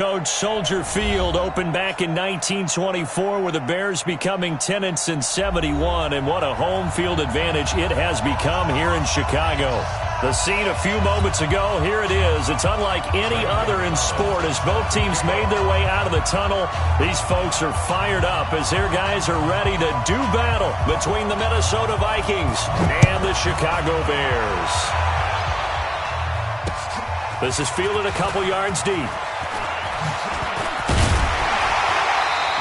Coach, Soldier Field opened back in 1924 with the Bears becoming tenants in 71, and what a home field advantage it has become here in Chicago. The scene a few moments ago, here it is. It's unlike any other in sport as both teams made their way out of the tunnel. These folks are fired up as their guys are ready to do battle between the Minnesota Vikings and the Chicago Bears. This is fielded a couple yards deep.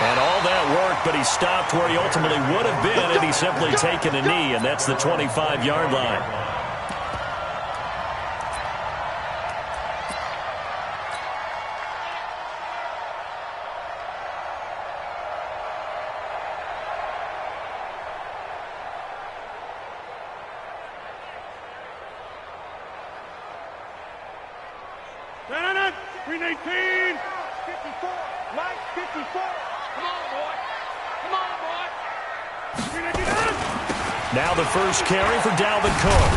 And all that work, but he stopped where he ultimately would have been had he simply taken a knee, and that's the 25-yard line. Green 18, 54, Mike 54. Come on, boy. Come on, boy. Green 89. Now the first carry for Dalvin Cook.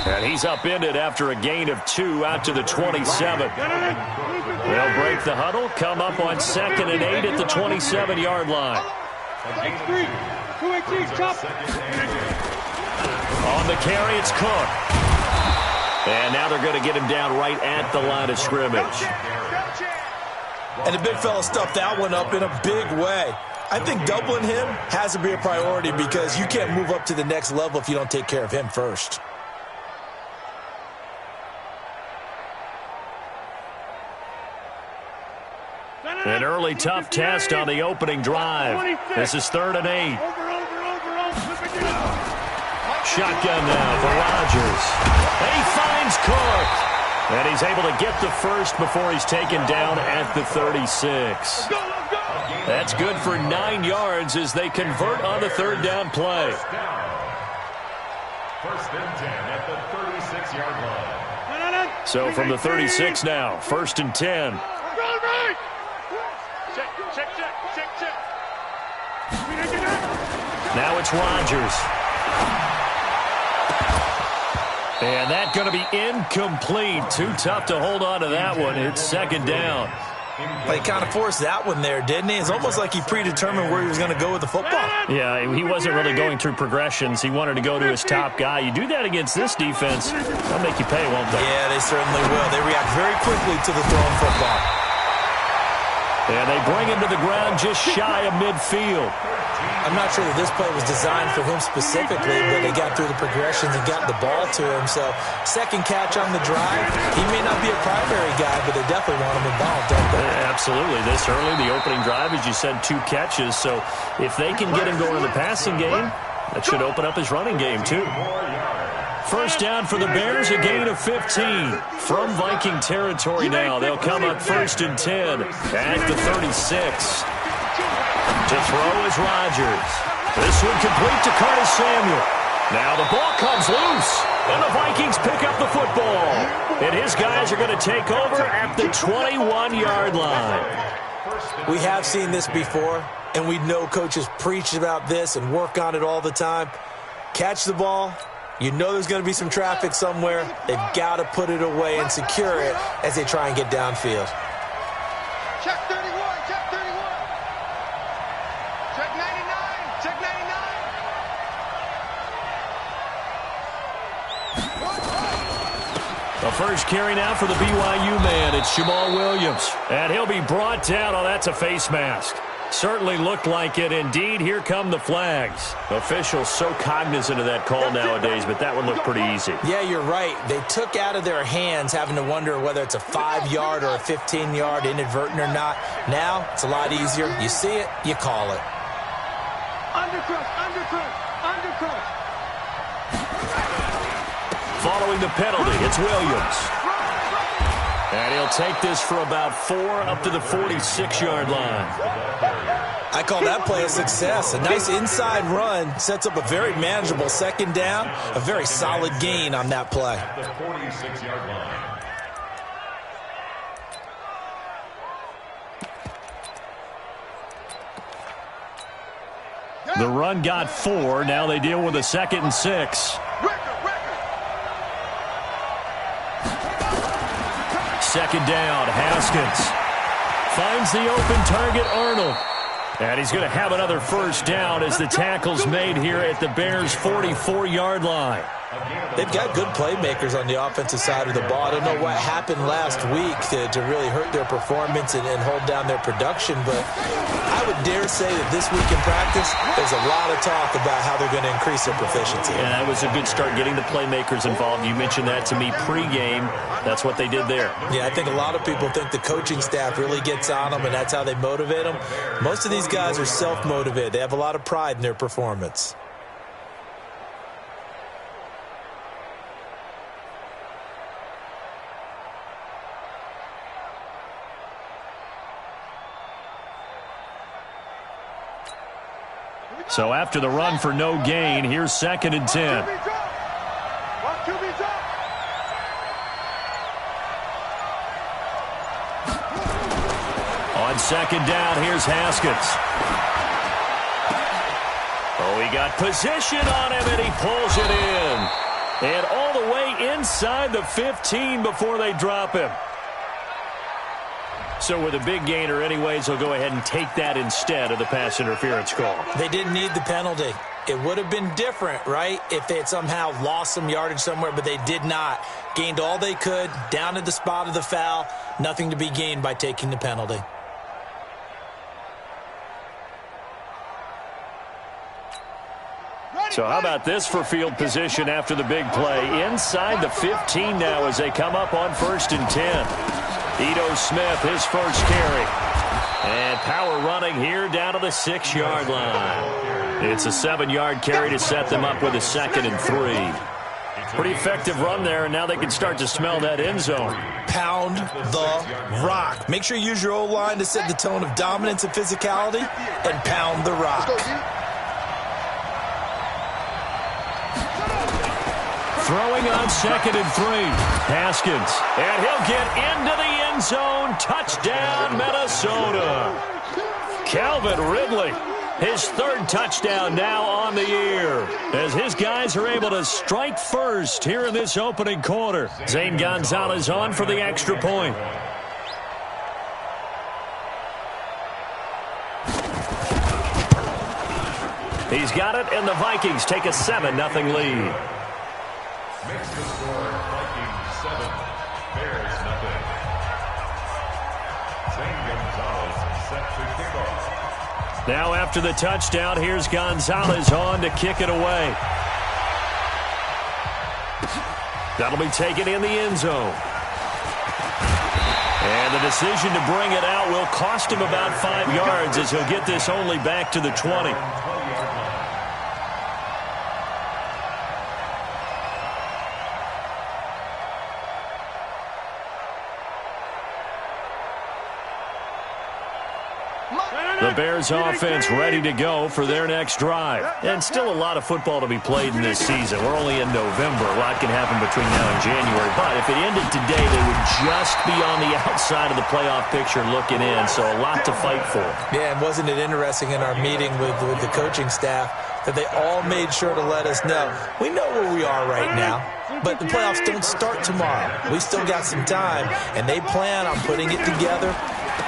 And he's upended after a gain of 2 out to the 27. They'll break the huddle, come up on 2nd and 8 at the 27-yard line. On the carry, it's Cook. And now they're going to get him down right at the line of scrimmage. And the big fella stuffed that one up in a big way. I think doubling him has to be a priority because you can't move up to the next level if you don't take care of him first. An early tough test on the opening drive. This is 3rd and 8. Shotgun now for Rodgers. And he finds Cook. And he's able to get the first before he's taken down at the 36. That's good for 9 yards as they convert on the 3rd down play. 1st and 10 at the 36-yard line. So from the 36 now, 1st and 10. Now it's Rodgers. And that's going to be incomplete. Too tough to hold on to that one. It's 2nd down. He kind of forced that one there, didn't he? It's almost like he predetermined where he was going to go with the football. Yeah, he wasn't really going through progressions. He wanted to go to his top guy. You do that against this defense, they'll make you pay, won't they? Yeah, they certainly will. They react very quickly to the thrown football. And they bring him to the ground just shy of midfield. I'm not sure that this play was designed for him specifically, but they got through the progressions and got the ball to him. So, 2nd catch on the drive. He may not be a primary guy, but they definitely want him involved, don't they? Absolutely. This early, the opening drive, as you said, 2 catches. So, if they can get him going in the passing game, that should open up his running game, too. First down for the Bears, a gain of 15. From Viking territory now, they'll come up 1st and 10 at the 36. To throw is Rodgers. This one complete to Curtis Samuel. Now the ball comes loose, and the Vikings pick up the football. And his guys are going to take over at the 21-yard line. We have seen this before, and we know coaches preach about this and work on it all the time. Catch the ball. You know there's going to be some traffic somewhere. They've got to put it away and secure it as they try and get downfield. Check 31, check 31. Check 99, check 99. The first carry now for the BYU man. It's Jamal Williams. And he'll be brought down. Oh, that's a face mask. Certainly looked like it. Indeed, here come the flags. Officials so cognizant of that call nowadays, but that one looked pretty easy. Yeah, you're right. They took out of their hands having to wonder whether it's a 5-yard or a 15-yard inadvertent or not. Now, it's a lot easier. You see it, you call it. Undercrush, undercrush, undercrush. Following the penalty, it's Williams. And he'll take this for about 4 up to the 46-yard line. I call that play a success. A nice inside run sets up a very manageable 2nd down, a very solid gain on that play. The 46-yard line. The run got 4. Now they deal with a 2nd and 6. second down. Haskins finds the open target, Arnold. And he's going to have another first down as the tackle's made here at the Bears' 44-yard line. They've got good playmakers on the offensive side of the ball. I don't know what happened last week to really hurt their performance and hold down their production, but I would dare say that this week in practice, there's a lot of talk about how they're going to increase their proficiency. And that was a good start, getting the playmakers involved. You mentioned that to me pregame. That's what they did there. Yeah, I think a lot of people think the coaching staff really gets on them, and that's how they motivate them. Most of these guys are self-motivated. They have a lot of pride in their performance. So after the run for no gain, here's 2nd and 10. On 2nd down, here's Haskins. Oh, he got position on him, and he pulls it in. And all the way inside the 15 before they drop him. So with a big gainer anyways, he'll go ahead and take that instead of the pass interference call. They didn't need the penalty. It would have been different, right, if they had somehow lost some yardage somewhere, but they did not. Gained all they could, down at the spot of the foul. Nothing to be gained by taking the penalty. So how about this for field position after the big play? Inside the 15 now as they come up on 1st and 10. Ito Smith, his first carry. And power running here down to the 6-yard line. It's a 7-yard carry to set them up with a 2nd and 3. Pretty effective run there, and now they can start to smell that end zone. Pound the rock. Make sure you use your O-line to set the tone of dominance and physicality, and pound the rock. Throwing on 2nd and 3. Haskins. And he'll get into the end zone. Touchdown, Minnesota. Calvin Ridley. His 3rd touchdown now on the year, as his guys are able to strike first here in this opening quarter. Zane Gonzalez on for the extra point. He's got it, and the Vikings take a 7-0 lead. Makes the score Vikings 7, Bears nothing. Zane Gonzalez set to kick off. Now after the touchdown, here's Gonzalez on to kick it away. That'll be taken in the end zone. And the decision to bring it out will cost him about 5 yards, as he'll get this only back to the 20. The Bears offense ready to go for their next drive. And still a lot of football to be played in this season. We're only in November. A lot can happen between now and January. But if it ended today, they would just be on the outside of the playoff picture looking in. So a lot to fight for. Yeah, and wasn't it interesting in our meeting with the coaching staff that they all made sure to let us know, we know where we are right now, but the playoffs don't start tomorrow. We still got some time, and they plan on putting it together,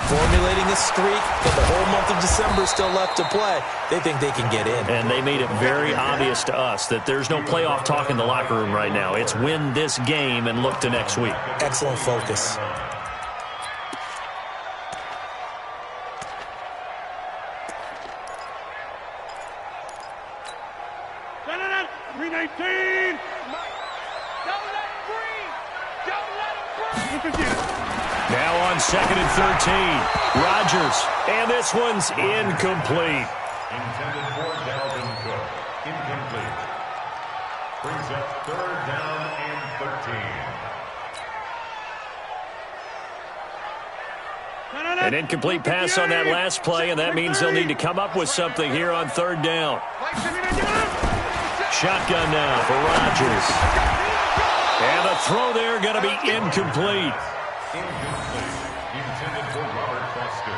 formulating a streak, but the whole month of December is still left to play. They think they can get in. And they made it very obvious to us that there's no playoff talk in the locker room right now. It's win this game and look to next week. Excellent focus. Now on 2nd and 13, Rodgers, and this one's incomplete. Intended for Dalvin Cook. Incomplete. Brings up 3rd down and 13. An incomplete pass on that last play, and that means they'll need to come up with something here on 3rd down. Shotgun now for Rodgers. And the throw there going to be incomplete. Incomplete. Intended for Robert Foster.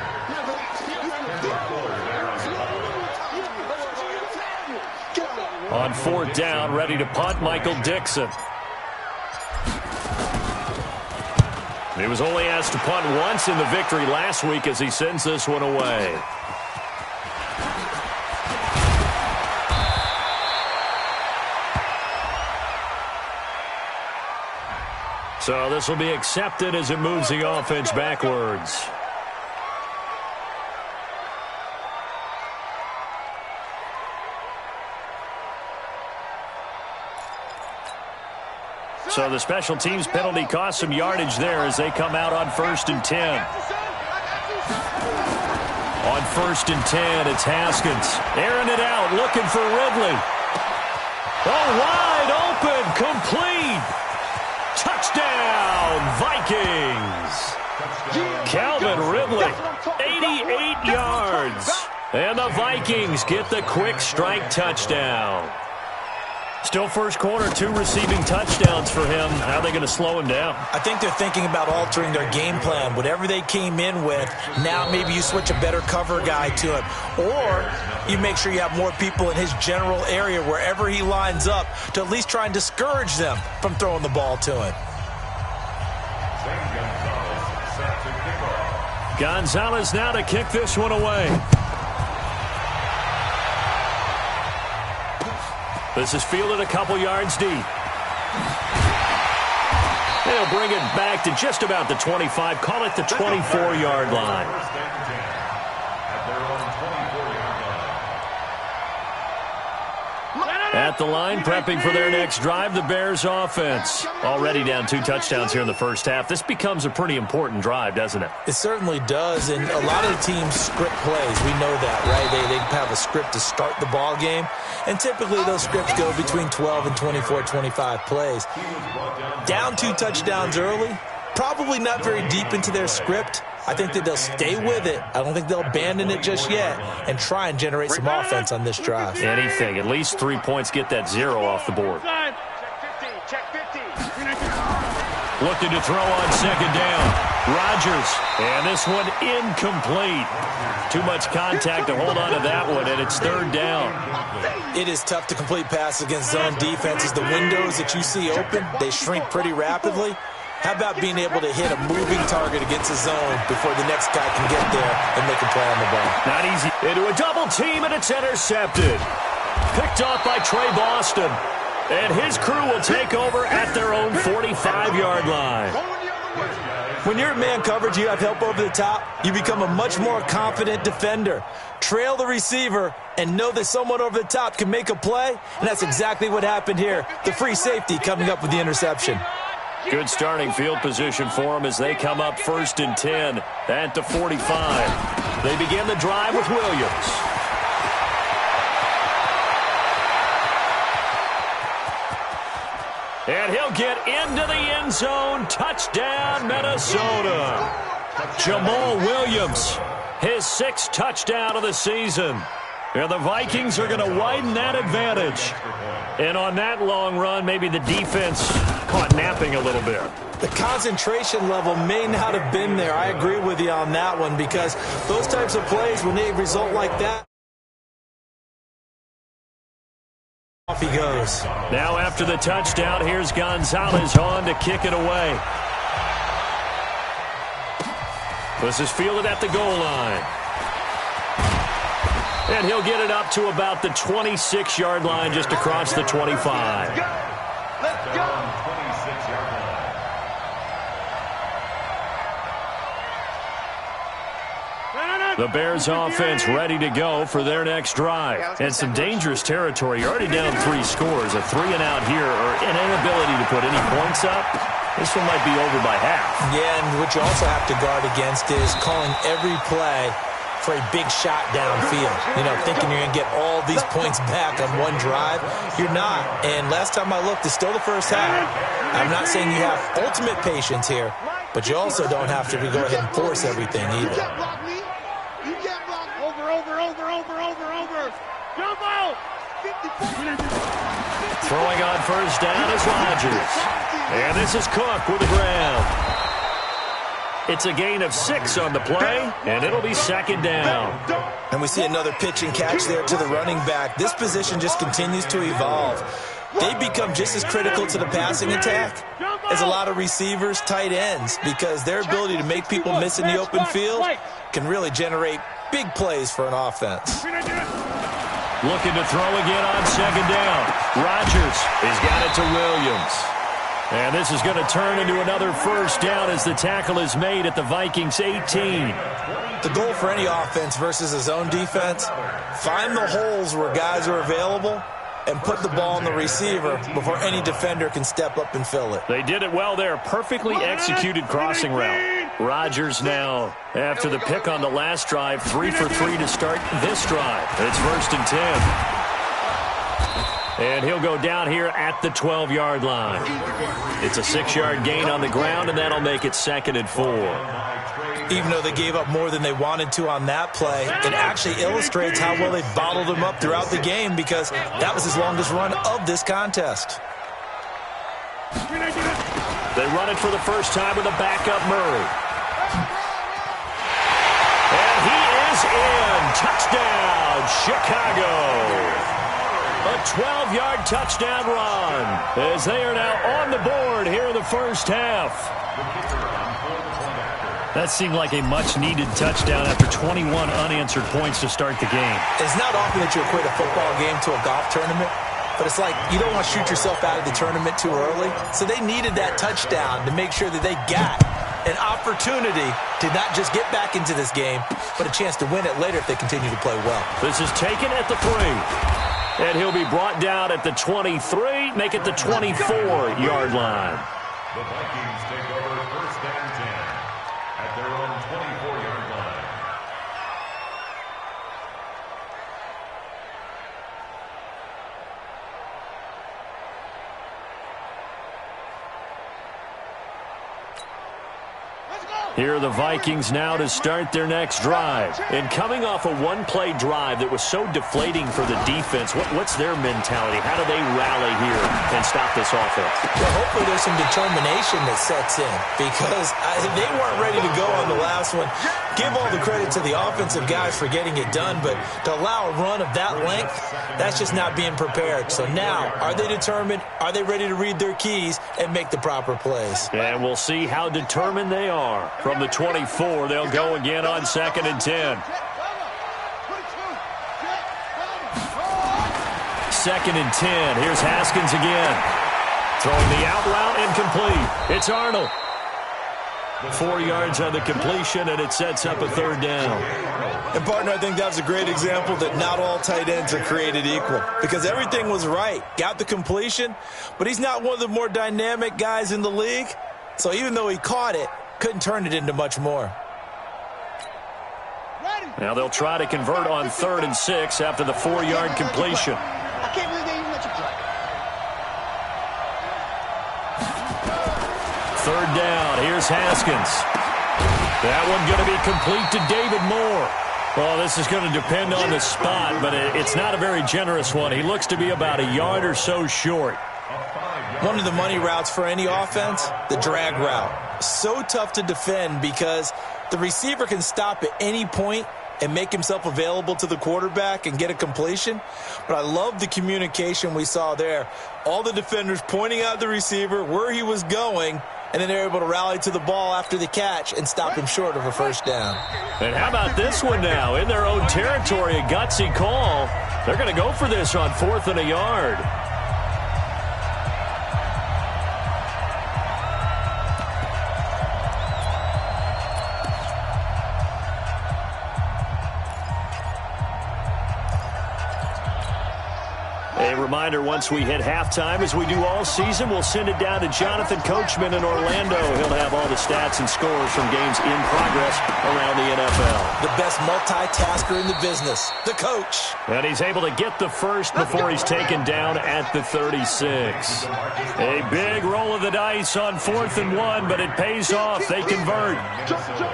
On 4th down, ready to punt, Michael Dixon. He was only asked to punt once in the victory last week as he sends this one away. So this will be accepted as it moves the offense backwards. So the special teams penalty cost some yardage there as they come out on 1st and 10. On 1st and 10, it's Haskins. Airing it out, looking for Ridley. Oh, wide open, complete. Touchdown, Vikings. Calvin Ridley, 88 yards. And the Vikings get the quick strike touchdown. Still first quarter, 2 receiving touchdowns for him. How are they going to slow him down? I think they're thinking about altering their game plan. Whatever they came in with, now maybe you switch a better cover guy to him. Or you make sure you have more people in his general area wherever he lines up to at least try and discourage them from throwing the ball to him. Gonzalez now to kick this one away. This is fielded a couple yards deep. They'll bring it back to just about the 25. Call it the 24-yard line. At the line, prepping for their next drive, the Bears offense. Already down 2 touchdowns here in the first half. This becomes a pretty important drive, doesn't it? It certainly does, and a lot of the teams script plays. We know that, right? They have a script to start the ball game, and typically those scripts go between 12 and 24, 25 plays. Down 2 touchdowns early, probably not very deep into their script. I think that they'll stay with it. I don't think they'll abandon it just yet and try and generate some offense on this drive. Anything. At least 3 points, get that 0 off the board. Check 50. Looking to throw on 2nd down. Rodgers. And this one incomplete. Too much contact to hold on to that one, and it's 3rd down. It is tough to complete passes against zone defenses. The windows that you see open, they shrink pretty rapidly. How about being able to hit a moving target against a zone before the next guy can get there and make a play on the ball? Not easy. Into a double team, and it's intercepted. Picked off by Trey Boston. And his crew will take over at their own 45-yard line. When you're in man coverage, you have help over the top, you become a much more confident defender. Trail the receiver and know that someone over the top can make a play, and that's exactly what happened here. The free safety coming up with the interception. Good starting field position for them as they come up 1st and 10 at the 45. They begin the drive with Williams. And he'll get into the end zone. Touchdown, Minnesota. Jamal Williams, his 6th touchdown of the season. And the Vikings are going to widen that advantage. And on that long run, maybe the defense caught napping a little bit. The concentration level may not have been there. I agree with you on that one because those types of plays, when they result like that, off he goes. Now after the touchdown, here's Gonzalez on to kick it away. This is fielded at the goal line. And he'll get it up to about the 26-yard line just across the 25. Let's go. The Bears offense ready to go for their next drive. And some dangerous territory. You're already down 3 scores. A 3-and-out here or an inability to put any points up. This one might be over by half. Yeah, and what you also have to guard against is calling every play for a big shot downfield. You know, thinking you're going to get all these points back on one drive. You're not. And last time I looked, it's still the first half. I'm not saying you have ultimate patience here, but you also don't have to go ahead and force everything either. You can't block. Over. Jump out. 54. Throwing on 1st down is Rodgers. And this is Cook with the ground. It's a gain of 6 on the play, and it'll be 2nd down. And we see another pitch and catch there to the running back. This position just continues to evolve. They become just as critical to the passing attack as a lot of receivers, tight ends, because their ability to make people miss in the open field can really generate big plays for an offense. Looking to throw again on second down. Rodgers has got it to Williams. And this is going to turn into another first down as the tackle is made at the Vikings 18. The goal for any offense versus a zone defense, find the holes where guys are available and put the ball on the receiver before any defender can step up and fill it. They did it well there. Perfectly executed crossing route. Rodgers now, after the pick on the last drive, 3 for 3 to start this drive. It's 1st and 10. And he'll go down here at the 12-yard line. It's a 6-yard gain on the ground, and that'll make it 2nd and 4. Even though they gave up more than they wanted to on that play, it actually illustrates how well they bottled him up throughout the game, because that was his longest run of this contest. They run it for the first time with a backup Murray. And he is in. Touchdown, Chicago. A 12-yard touchdown run as they are now on the board here in the first half. That seemed like a much-needed touchdown after 21 unanswered points to start the game. It's not often that you equate a football game to a golf tournament, but it's like you don't want to shoot yourself out of the tournament too early. So they needed that touchdown to make sure that they got an opportunity to not just get back into this game, but a chance to win it later if they continue to play well. This is taken at the 3. And he'll be brought down at the 23, make it the 24-yard line. The Vikings take over 1st and 10 at their own 24-yard line. Here are the Vikings now to start their next drive. And coming off a one-play drive that was so deflating for the defense, what's their mentality? How do they rally here and stop this offense? Well, hopefully there's some determination that sets in, because they weren't ready to go on the last one. Give all the credit to the offensive guys for getting it done, but to allow a run of that length, that's just not being prepared. So now, are they determined? Are they ready to read their keys and make the proper plays? And we'll see how determined they are. From the 24, they'll go again on 2nd and 10. 2nd and 10. Here's Haskins again. Throwing the out route incomplete. It's Arnold. 4 yards on the completion, and it sets up a 3rd down. And, partner, I think that was a great example that not all tight ends are created equal, because everything was right. Got the completion, but he's not one of the more dynamic guys in the league. So even though he caught it, couldn't turn it into much more. Now they'll try to convert on 3rd and 6 after the 4-yard completion. I can't believe they even let you play. 3rd down. Here's Haskins. That one going to be complete to David Moore. Well, this is going to depend on the spot, but it's not a very generous one. He looks to be about a yard or so short. One of the money routes for any offense, the drag route. So tough to defend because the receiver can stop at any point and make himself available to the quarterback and get a completion. But I love the communication we saw there. All the defenders pointing out the receiver, where he was going, and then they're able to rally to the ball after the catch and stop him short of a 1st down. And how about this one now? In their own territory, a gutsy call. They're going to go for this on 4th and a yard. A reminder, once we hit halftime, as we do all season, we'll send it down to Jonathan Coachman in Orlando. He'll have all the stats and scores from games in progress around the NFL. The best multitasker in the business, the coach. And he's able to get the first before he's taken down at the 36. A big roll of the dice on 4th and 1, but it pays off. They convert. Joker.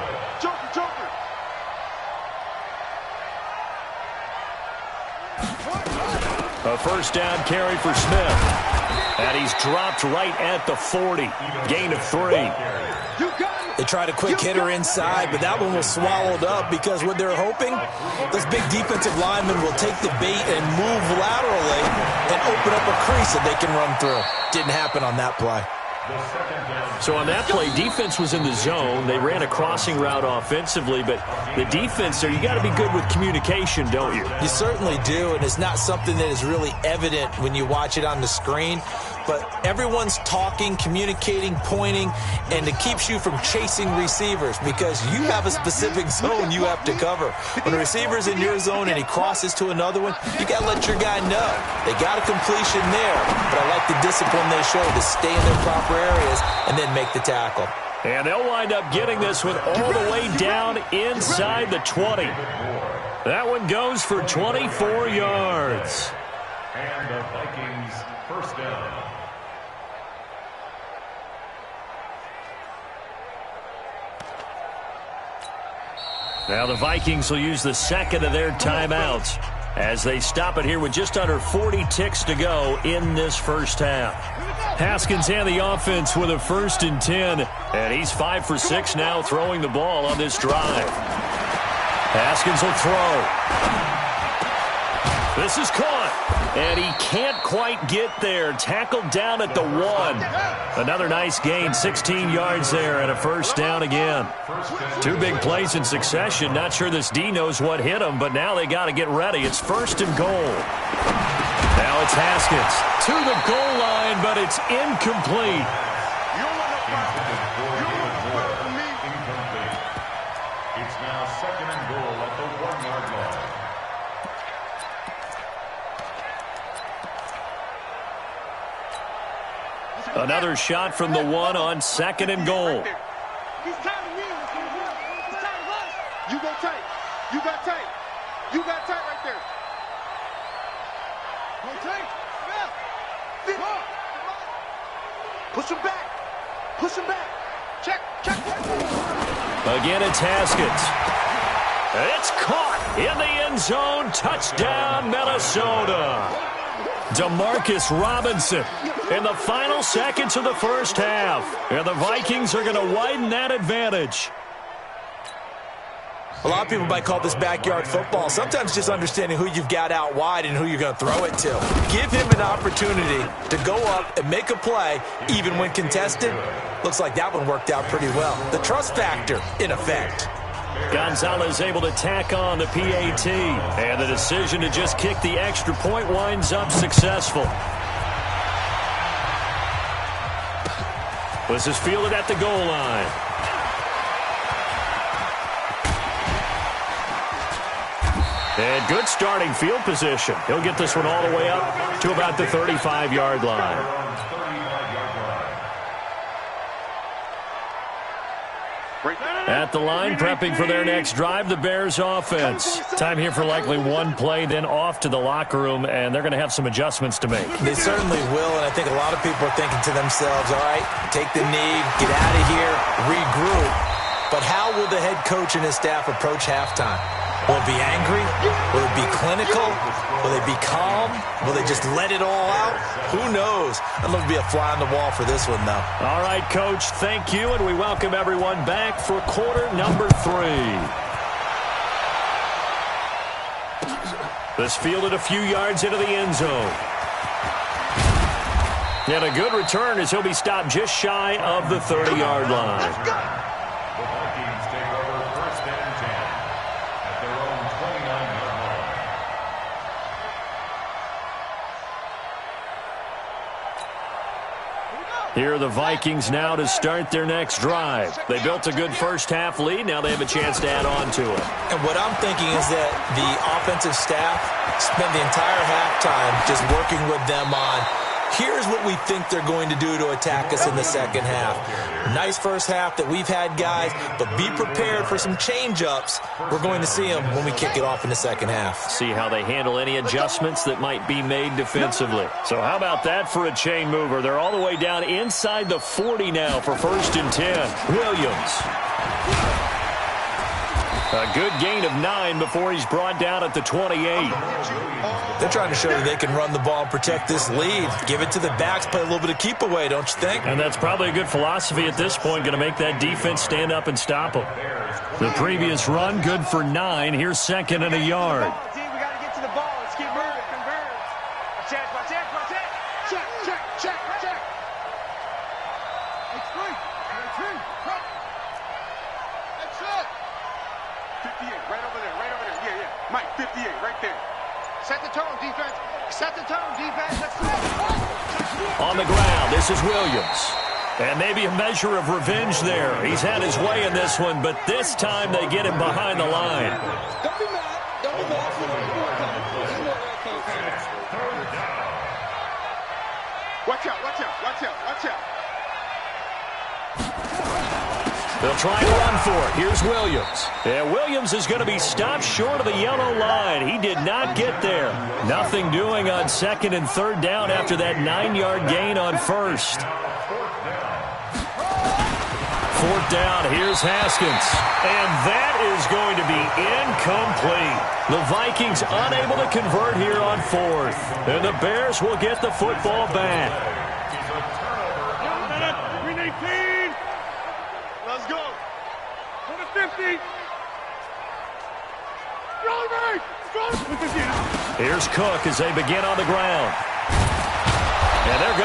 A 1st down carry for Smith. And he's dropped right at the 40. Gain of 3. They tried a quick hitter inside, but that one was swallowed up because what they're hoping, those big defensive linemen will take the bait and move laterally and open up a crease that they can run through. Didn't happen on that play. So on that play, defense was in the zone. They ran a crossing route offensively, but the defense there, you got to be good with communication, don't you? You certainly do, and it's not something that is really evident when you watch it on the screen. But everyone's talking, communicating, pointing, and it keeps you from chasing receivers because you have a specific zone you have to cover. When a receiver's in your zone and he crosses to another one, you got to let your guy know. They got a completion there, but I like the discipline they show to stay in their proper areas and then make the tackle. And they'll wind up getting this one all the way down inside the 20. That one goes for 24 yards. And the Vikings first down. Now the Vikings will use the second of their timeouts as they stop it here with just under 40 ticks to go in this first half. Haskins and the offense with a 1st and 10, and he's 5 for 6 now throwing the ball on this drive. Haskins will throw. This is caught, and he can't quite get there. Tackled down at the 1. Another nice gain, 16 yards there, and a first down again. 2 big plays in succession. Not sure this D knows what hit him, but now they got to get ready. It's 1st and goal. Now it's Haskins to the goal line, but it's incomplete. It's now 2nd and goal at the 1-yard line. Another shot from the 1 on 2nd and goal. He's tired of me. He's tired of us. You go tight. You got tight. You got tight right there. Go tight. Yeah. Push him back. Push him back. Check. Again, it's Haskins. It's caught in the end zone. Touchdown, Minnesota. Demarcus Robinson in the final seconds of the first half. And the Vikings are going to widen that advantage. A lot of people might call this backyard football. Sometimes just understanding who you've got out wide and who you're going to throw it to. Give him an opportunity to go up and make a play, even when contested. Looks like that one worked out pretty well. The trust factor, in effect. Gonzalez able to tack on the PAT. And the decision to just kick the extra point winds up successful. This is fielded at the goal line. And good starting field position. He'll get this one all the way up to about the 35-yard line. At the line, prepping for their next drive, the Bears offense. Time here for likely one play, then off to the locker room, and they're going to have some adjustments to make. They certainly will, and I think a lot of people are thinking to themselves, all right, take the knee, get out of here, regroup. But how will the head coach and his staff approach halftime? Will it be angry? Will it be clinical? Will they be calm? Will they just let it all out? Who knows? I'd love to be a fly on the wall for this one, though. All right, Coach, thank you, and we welcome everyone back for quarter number 3. This fielded a few yards into the end zone. And a good return as he'll be stopped just shy of the 30-yard line. The Vikings take over 1st and 10 at their own 29-yard line. Here are the Vikings now to start their next drive. They built a good first-half lead. Now they have a chance to add on to it. And what I'm thinking is that the offensive staff spent the entire halftime just working with them on, here's what we think they're going to do to attack us in the second half. Nice first half that we've had, guys, but be prepared for some change-ups. We're going to see them when we kick it off in the second half. See how they handle any adjustments that might be made defensively. So how about that for a chain mover? They're all the way down inside the 40 now for 1st and 10. Williams. A good gain of 9 before he's brought down at the 28. They're trying to show that they can run the ball and protect this lead. Give it to the backs, play a little bit of keep away, don't you think? And that's probably a good philosophy at this point, going to make that defense stand up and stop them. The previous run, good for 9. Here's 2nd and a yard. We got to get to the ball. Let's keep moving. Converge. Check. 58, right over there, right over there. Yeah, yeah. Mike, 58, right there. Set the tone, defense. Set the tone, defense. Let's go. On the ground, this is Williams. And maybe a measure of revenge there. He's had his way in this one, but this time they get him behind the line. Don't be mad. Don't be mad. Watch out, watch out, watch out, watch out. They'll try to run for it. Here's Williams. And Williams is going to be stopped short of the yellow line. He did not get there. Nothing doing on second and third down after that 9-yard gain on first. Fourth down, here's Haskins. And that is going to be incomplete. The Vikings unable to convert here on fourth. And the Bears will get the football back. 319. Let's go. To the 50. Here's Cook as they begin on the ground. And they're going